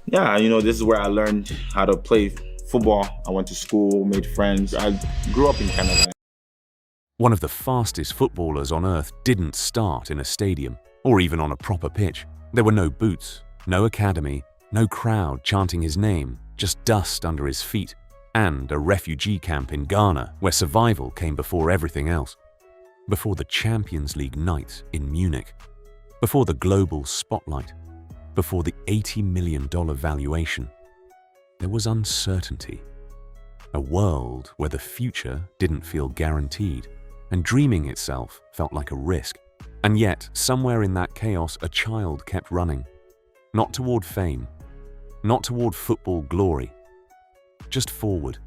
Yeah, this is where I learned how to play football. I went to school, made friends. I grew up in Canada. One of the fastest footballers on earth didn't start in a stadium or even on a proper pitch. There were no boots, no academy, no crowd chanting his name, just dust under his feet, and a refugee camp in Ghana where survival came before everything else. Before the Champions League night in Munich, before the global spotlight, before the $80 million valuation, there was uncertainty. A world where the future didn't feel guaranteed, and dreaming itself felt like a risk. And yet, somewhere in that chaos, a child kept running. Not toward fame, not toward football glory, just forward.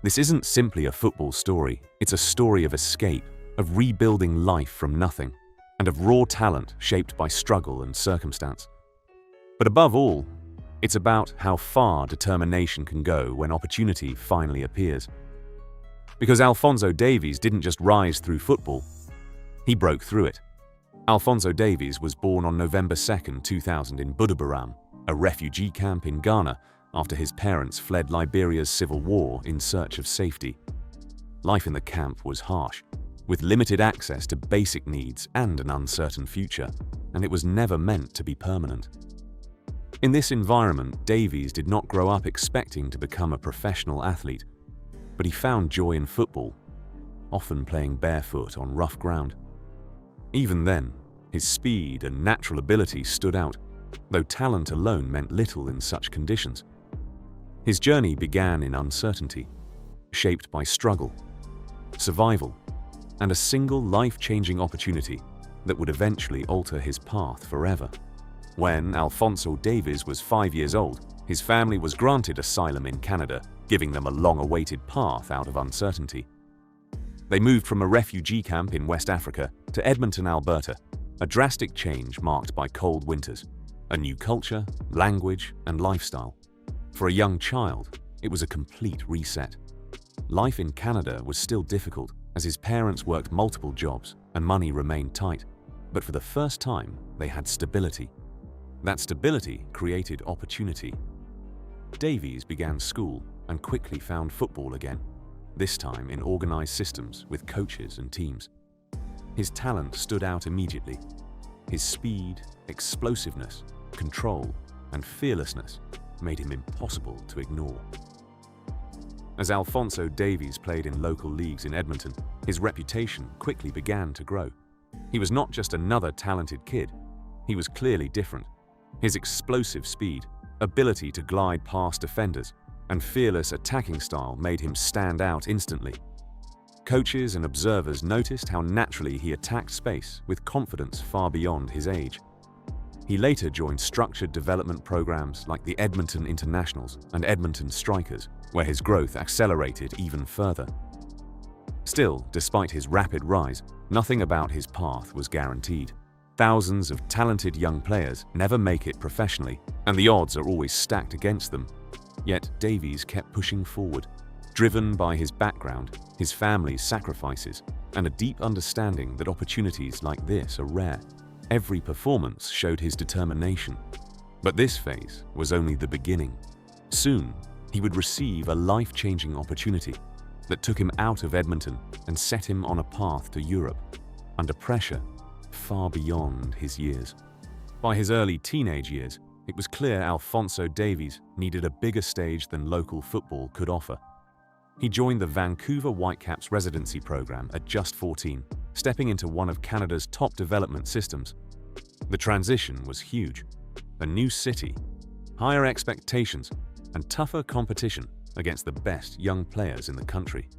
This isn't simply a football story, it's a story of escape, of rebuilding life from nothing, and of raw talent shaped by struggle and circumstance. But above all, it's about how far determination can go when opportunity finally appears. Because Alphonso Davies didn't just rise through football, he broke through it. Alphonso Davies was born on November 2, 2000 in Budabaram, a refugee camp in Ghana, after his parents fled Liberia's civil war in search of safety. Life in the camp was harsh, with limited access to basic needs and an uncertain future, and it was never meant to be permanent. In this environment, Davies did not grow up expecting to become a professional athlete, but he found joy in football, often playing barefoot on rough ground. Even then, his speed and natural ability stood out, though talent alone meant little in such conditions. His journey began in uncertainty, shaped by struggle, survival, and a single life-changing opportunity that would eventually alter his path forever. When Alphonso Davies was 5 years old, his family was granted asylum in Canada, giving them a long-awaited path out of uncertainty. They moved from a refugee camp in West Africa to Edmonton, Alberta, a drastic change marked by cold winters, a new culture, language, and lifestyle. For a young child, it was a complete reset. Life in Canada was still difficult, as his parents worked multiple jobs and money remained tight. But for the first time, they had stability. That stability created opportunity. Davies began school and quickly found football again, this time in organized systems with coaches and teams. His talent stood out immediately. His speed, explosiveness, control, and fearlessness made him impossible to ignore. As Alphonso Davies played in local leagues in Edmonton, his reputation quickly began to grow. He was not just another talented kid, he was clearly different. His explosive speed, ability to glide past defenders, and fearless attacking style made him stand out instantly. Coaches and observers noticed how naturally he attacked space with confidence far beyond his age. He later joined structured development programs like the Edmonton Internationals and Edmonton Strikers, where his growth accelerated even further. Still, despite his rapid rise, nothing about his path was guaranteed. Thousands of talented young players never make it professionally, and the odds are always stacked against them. Yet Davies kept pushing forward, driven by his background, his family's sacrifices, and a deep understanding that opportunities like this are rare. Every performance showed his determination. But this phase was only the beginning. Soon, he would receive a life-changing opportunity that took him out of Edmonton and set him on a path to Europe, under pressure far beyond his years. By his early teenage years, it was clear Alphonso Davies needed a bigger stage than local football could offer. He joined the Vancouver Whitecaps residency program at just 14, stepping into one of Canada's top development systems. The transition was huge. A new city, higher expectations, and tougher competition against the best young players in the country.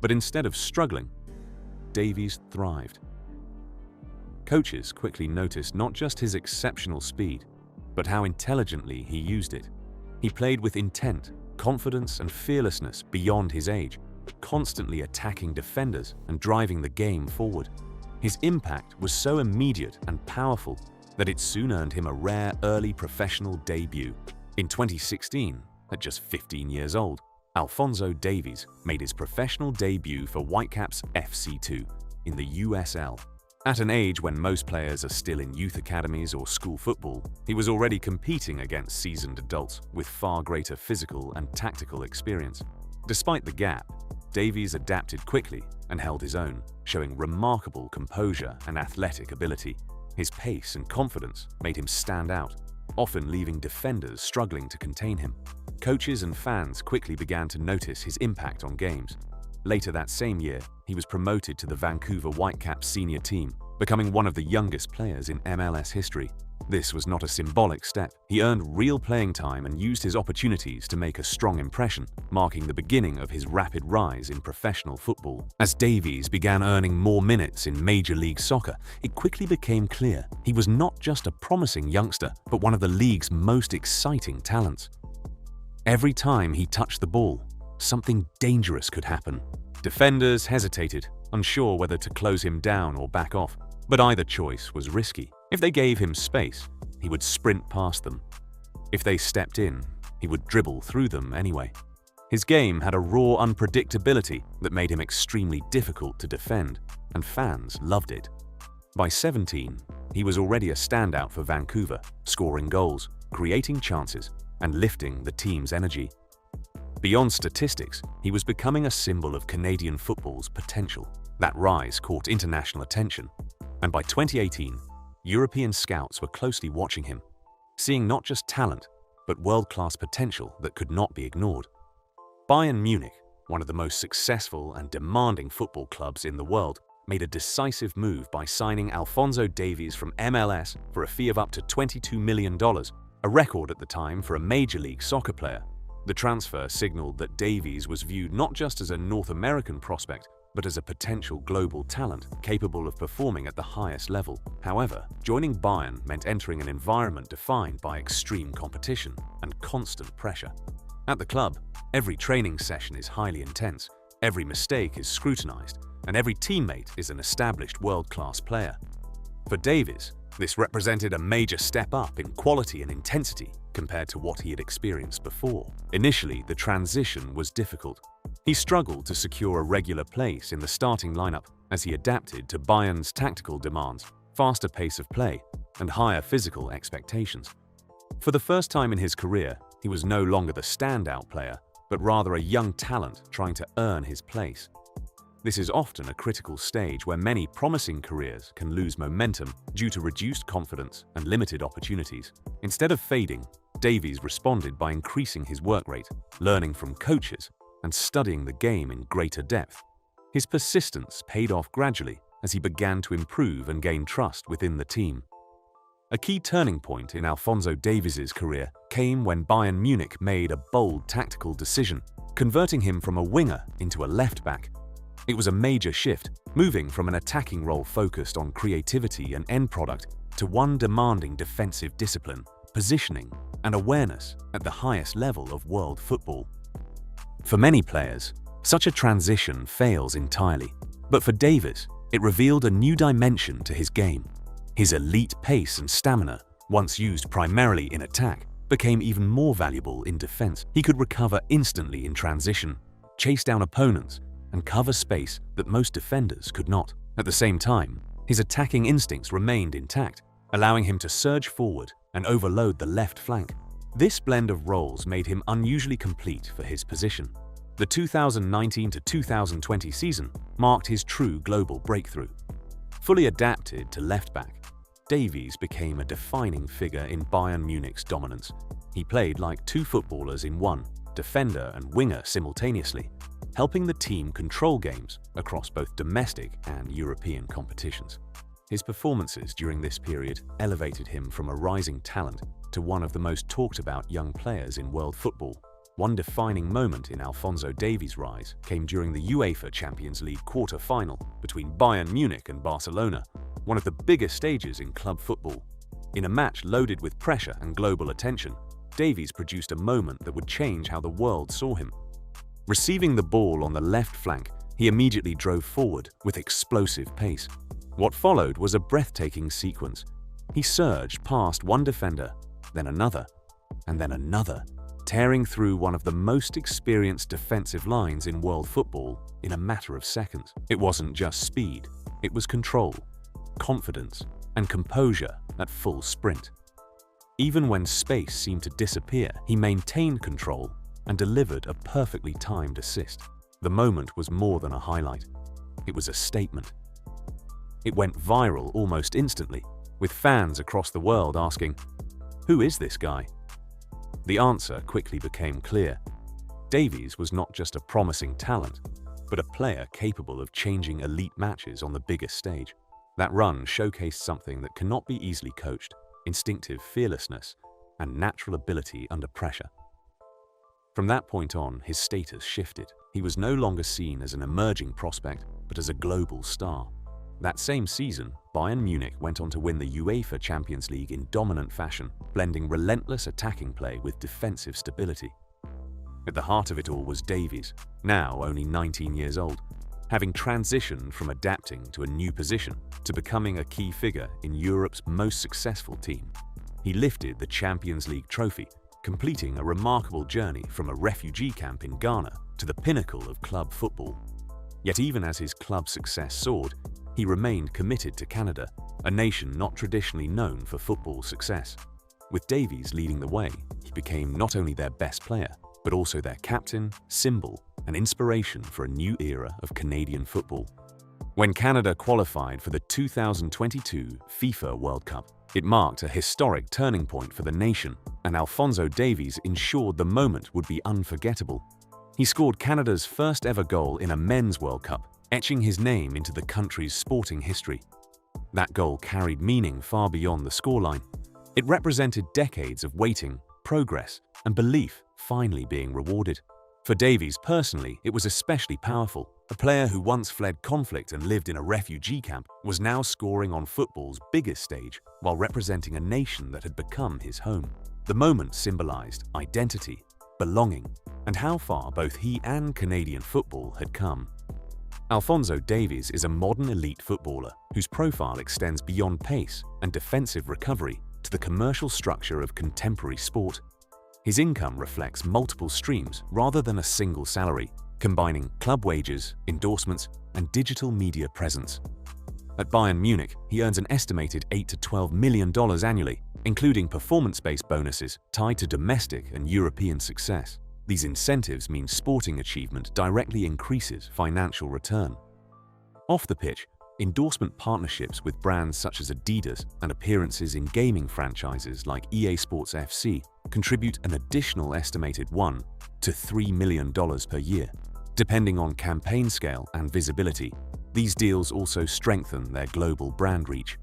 But instead of struggling, Davies thrived. Coaches quickly noticed not just his exceptional speed, but how intelligently he used it. He played with intent, confidence, and fearlessness beyond his age, constantly attacking defenders and driving the game forward. His impact was so immediate and powerful that it soon earned him a rare early professional debut. In 2016, at just 15 years old, Alphonso Davies made his professional debut for Whitecaps FC2 in the USL. At an age when most players are still in youth academies or school football, he was already competing against seasoned adults with far greater physical and tactical experience. Despite the gap, Davies adapted quickly and held his own, showing remarkable composure and athletic ability. His pace and confidence made him stand out, often leaving defenders struggling to contain him. Coaches and fans quickly began to notice his impact on games. Later that same year, he was promoted to the Vancouver Whitecaps senior team, becoming one of the youngest players in MLS history. This was not a symbolic step. He earned real playing time and used his opportunities to make a strong impression, marking the beginning of his rapid rise in professional football. As Davies began earning more minutes in Major League Soccer, it quickly became clear he was not just a promising youngster, but one of the league's most exciting talents. Every time he touched the ball, something dangerous could happen. Defenders hesitated, unsure whether to close him down or back off, but either choice was risky. If they gave him space, he would sprint past them. If they stepped in, he would dribble through them anyway. His game had a raw unpredictability that made him extremely difficult to defend, and fans loved it. By 17, he was already a standout for Vancouver, scoring goals, creating chances, and lifting the team's energy. Beyond statistics, he was becoming a symbol of Canadian football's potential. That rise caught international attention, and by 2018, European scouts were closely watching him, seeing not just talent, but world-class potential that could not be ignored. Bayern Munich, one of the most successful and demanding football clubs in the world, made a decisive move by signing Alphonso Davies from MLS for a fee of up to $22 million, a record at the time for a Major League Soccer player. The transfer signaled that Davies was viewed not just as a North American prospect, but as a potential global talent capable of performing at the highest level. However, joining Bayern meant entering an environment defined by extreme competition and constant pressure. At the club, every training session is highly intense, every mistake is scrutinized, and every teammate is an established world-class player. For Davies, this represented a major step up in quality and intensity compared to what he had experienced before. Initially, the transition was difficult. He struggled to secure a regular place in the starting lineup as he adapted to Bayern's tactical demands, faster pace of play, and higher physical expectations. For the first time in his career, he was no longer the standout player, but rather a young talent trying to earn his place. This is often a critical stage where many promising careers can lose momentum due to reduced confidence and limited opportunities. Instead of fading, Davies responded by increasing his work rate, learning from coaches, and studying the game in greater depth. His persistence paid off gradually as he began to improve and gain trust within the team. A key turning point in Alphonso Davies' career came when Bayern Munich made a bold tactical decision, converting him from a winger into a left-back. It was a major shift, moving from an attacking role focused on creativity and end product to one demanding defensive discipline, positioning, and awareness at the highest level of world football. For many players, such a transition fails entirely, but for Davies, it revealed a new dimension to his game. His elite pace and stamina, once used primarily in attack, became even more valuable in defense. He could recover instantly in transition, chase down opponents, and cover space that most defenders could not. At the same time, his attacking instincts remained intact, allowing him to surge forward and overload the left flank. This blend of roles made him unusually complete for his position. The 2019 to 2020 season marked his true global breakthrough. Fully adapted to left-back, Davies became a defining figure in Bayern Munich's dominance. He played like two footballers in one, defender and winger simultaneously, helping the team control games across both domestic and European competitions. His performances during this period elevated him from a rising talent to one of the most talked about young players in world football. One defining moment in Alphonso Davies' rise came during the UEFA Champions League quarter-final between Bayern Munich and Barcelona, one of the biggest stages in club football. In a match loaded with pressure and global attention, Davies produced a moment that would change how the world saw him. Receiving the ball on the left flank, he immediately drove forward with explosive pace. What followed was a breathtaking sequence. He surged past one defender, then another, and then another, tearing through one of the most experienced defensive lines in world football in a matter of seconds. It wasn't just speed, it was control. confidence, and composure at full sprint. Even when space seemed to disappear, he maintained control and delivered a perfectly timed assist. The moment was more than a highlight. It was a statement. It went viral almost instantly, with fans across the world asking, "Who is this guy?" The answer quickly became clear. Davies was not just a promising talent, but a player capable of changing elite matches on the biggest stage. That run showcased something that cannot be easily coached: instinctive fearlessness and natural ability under pressure. From that point on, his status shifted. He was no longer seen as an emerging prospect, but as a global star. That same season, Bayern Munich went on to win the UEFA Champions League in dominant fashion, blending relentless attacking play with defensive stability. At the heart of it all was Davies, now only 19 years old, having transitioned from adapting to a new position to becoming a key figure in Europe's most successful team. He lifted the Champions League trophy, completing a remarkable journey from a refugee camp in Ghana to the pinnacle of club football. Yet even as his club success soared, he remained committed to Canada, a nation not traditionally known for football success. With Davies leading the way, he became not only their best player, but also their captain, symbol, and inspiration for a new era of Canadian football. When Canada qualified for the 2022 FIFA World Cup, it marked a historic turning point for the nation, and Alphonso Davies ensured the moment would be unforgettable. He scored Canada's first ever goal in a men's World Cup, etching his name into the country's sporting history. That goal carried meaning far beyond the scoreline. It represented decades of waiting, progress, and belief finally being rewarded. For Davies personally, it was especially powerful. A player who once fled conflict and lived in a refugee camp was now scoring on football's biggest stage while representing a nation that had become his home. The moment symbolized identity, belonging, and how far both he and Canadian football had come. Alphonso Davies is a modern elite footballer whose profile extends beyond pace and defensive recovery to the commercial structure of contemporary sport. His income reflects multiple streams rather than a single salary, combining club wages, endorsements, and digital media presence. At Bayern Munich, he earns an estimated $8 to $12 million annually, including performance-based bonuses tied to domestic and European success. These incentives mean sporting achievement directly increases financial return. Off the pitch, endorsement partnerships with brands such as Adidas and appearances in gaming franchises like EA Sports FC contribute an additional estimated $1 to $3 million per year. Depending on campaign scale and visibility, these deals also strengthen their global brand reach.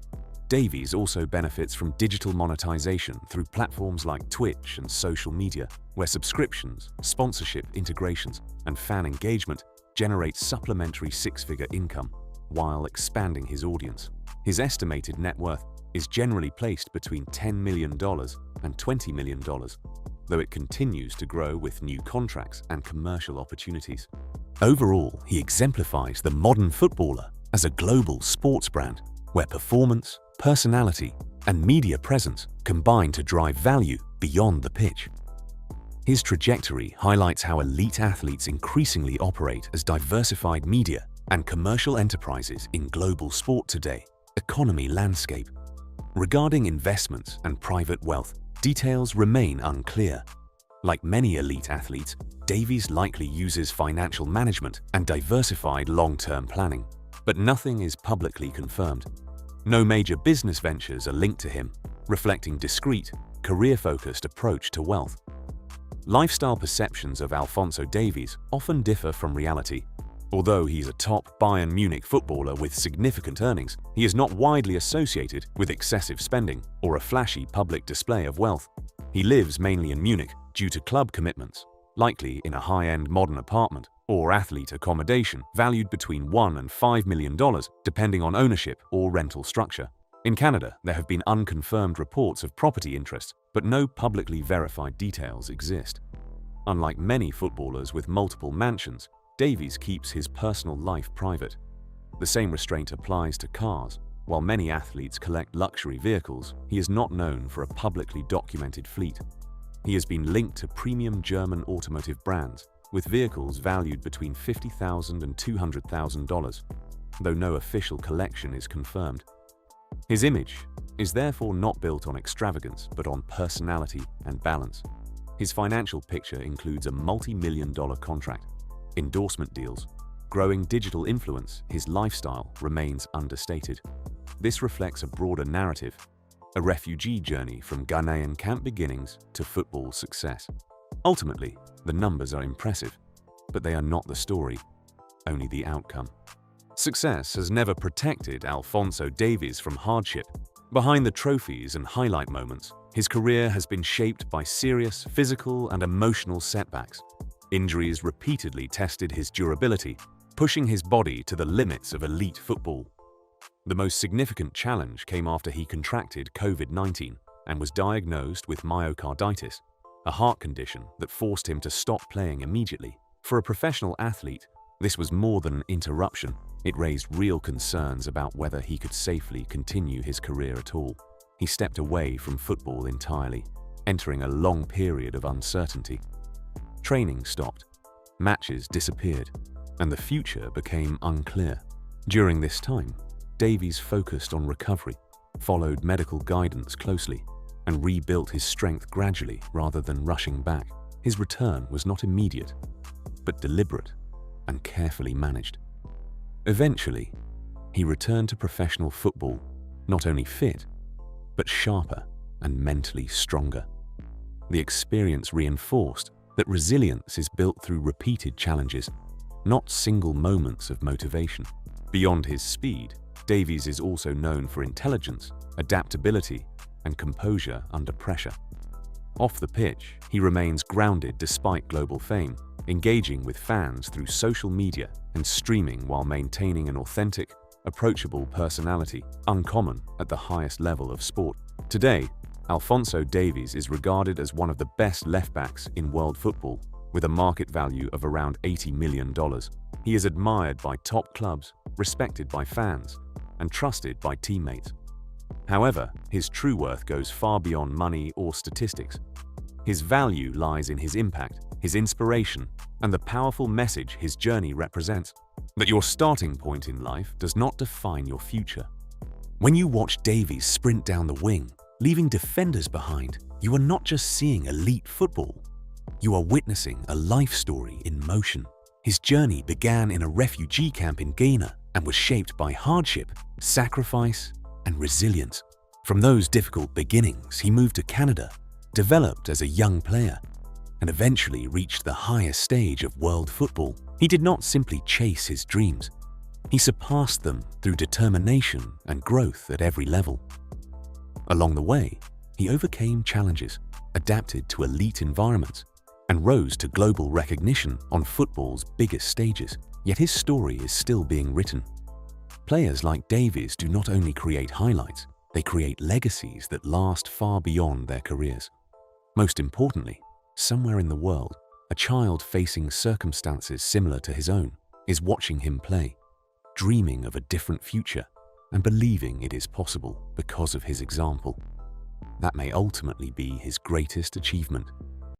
Davies also benefits from digital monetization through platforms like Twitch and social media, where subscriptions, sponsorship integrations, and fan engagement generate supplementary six-figure income while expanding his audience. His estimated net worth is generally placed between $10 million and $20 million, though it continues to grow with new contracts and commercial opportunities. Overall, he exemplifies the modern footballer as a global sports brand where performance, personality, and media presence combine to drive value beyond the pitch. His trajectory highlights how elite athletes increasingly operate as diversified media and commercial enterprises in global sport today, economy landscape. Regarding investments and private wealth, details remain unclear. Like many elite athletes, Davies likely uses financial management and diversified long-term planning, but nothing is publicly confirmed. No major business ventures are linked to him, reflecting discreet, career-focused approach to wealth. Lifestyle perceptions of Alphonso Davies often differ from reality. Although he's a top Bayern Munich footballer with significant earnings, he is not widely associated with excessive spending or a flashy public display of wealth. He lives mainly in Munich due to club commitments, likely in a high-end modern apartment or athlete accommodation valued between $1 and $5 million, depending on ownership or rental structure. In Canada, there have been unconfirmed reports of property interests, but no publicly verified details exist. Unlike many footballers with multiple mansions, Davies keeps his personal life private. The same restraint applies to cars. While many athletes collect luxury vehicles, he is not known for a publicly documented fleet. He has been linked to premium German automotive brands, with vehicles valued between $50,000 and $200,000, though no official collection is confirmed. His image is therefore not built on extravagance but on personality and balance. His financial picture includes a multi-million-dollar contract, endorsement deals, growing digital influence. His lifestyle remains understated. This reflects a broader narrative, a refugee journey from Ghanaian camp beginnings to football success. Ultimately, the numbers are impressive, but they are not the story, only the outcome. Success has never protected Alphonso Davies from hardship. Behind the trophies and highlight moments, his career has been shaped by serious physical and emotional setbacks. Injuries repeatedly tested his durability, pushing his body to the limits of elite football. The most significant challenge came after he contracted COVID-19 and was diagnosed with myocarditis, a heart condition that forced him to stop playing immediately. For a professional athlete, this was more than an interruption. It raised real concerns about whether he could safely continue his career at all. He stepped away from football entirely, entering a long period of uncertainty. Training stopped, matches disappeared, and the future became unclear. During this time, Davies focused on recovery, followed medical guidance closely, and rebuilt his strength gradually rather than rushing back. His return was not immediate, but deliberate and carefully managed. Eventually, he returned to professional football, not only fit, but sharper and mentally stronger. The experience reinforced that resilience is built through repeated challenges, not single moments of motivation. Beyond his speed, Davies is also known for intelligence, adaptability, and composure under pressure. Off the pitch, he remains grounded despite global fame, engaging with fans through social media and streaming while maintaining an authentic, approachable personality, uncommon at the highest level of sport. Today, Alphonso Davies is regarded as one of the best left-backs in world football, with a market value of around $80 million. He is admired by top clubs, respected by fans, and trusted by teammates. However, his true worth goes far beyond money or statistics. His value lies in his impact, his inspiration, and the powerful message his journey represents. That your starting point in life does not define your future. When you watch Davies sprint down the wing, leaving defenders behind, you are not just seeing elite football. You are witnessing a life story in motion. His journey began in a refugee camp in Ghana and was shaped by hardship, sacrifice, and resilience. From those difficult beginnings, he moved to Canada, developed as a young player, and eventually reached the highest stage of world football. He did not simply chase his dreams. He surpassed them through determination and growth at every level. Along the way, he overcame challenges, adapted to elite environments, and rose to global recognition on football's biggest stages. Yet his story is still being written. Players like Davies do not only create highlights, they create legacies that last far beyond their careers. Most importantly, somewhere in the world, a child facing circumstances similar to his own is watching him play, dreaming of a different future and believing it is possible because of his example. That may ultimately be his greatest achievement.